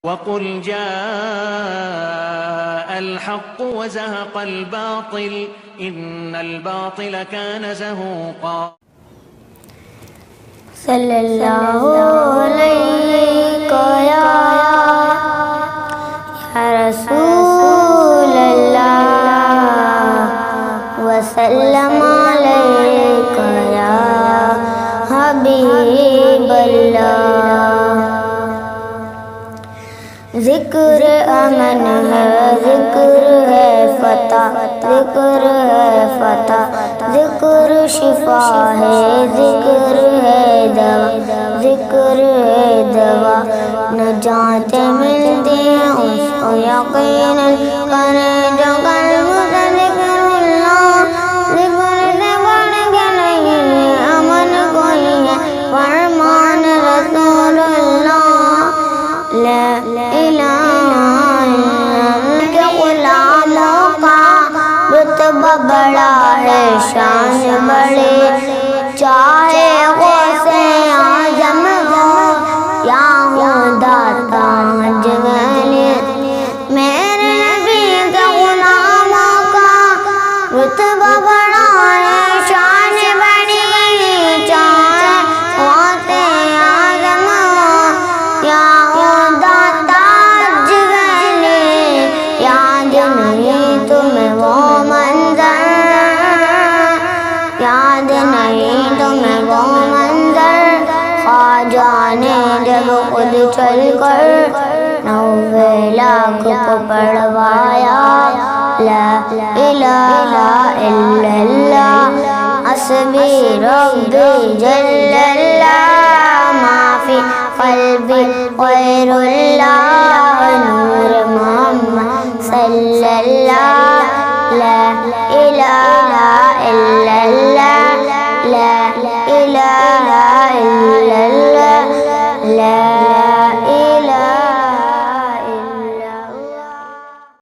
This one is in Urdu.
وقل جاء الحق وزهق الباطل إن الباطل كان زهوقا. صلی اللہ علیہ یا رسول اللہ وسلم علیک یا حبیب اللہ. ذکر امن ہے، ذکر ہے فتح، ذکر ہے فتح، ذکر شفا ہے، ذکر ہے دوا، ذکر ہے دوا. نجات ملتی ہے اس کو یقیناً کرے جو قلب سے ذکر اللہ. ذکر سے بڑھ کے نہیں امن کوئی ہے، فرمان رسول اللہ. لا الہ الا کے غلاموں کا رتبہ بڑا ہے، شان بڑے، چاہے غوث اعظم ہو یا ہو داتا حج ولیت. میرے نبی کے غلاموں کا رتبہ بڑا ہے، شان بڑی، چاہے غوث اعظم ہو یا تمہیں وہ منظر، یاد نہیں تمہیں وہ منظر. خواجہ نے جب خود چل کر 90 لاکھ کو پڑھوایا. لا الہ الا اللہ حسبی ربی جل اللہ ما فی قلبی غیر اللہ نور محمد صلی اللہ. لا الہ الا اللہ.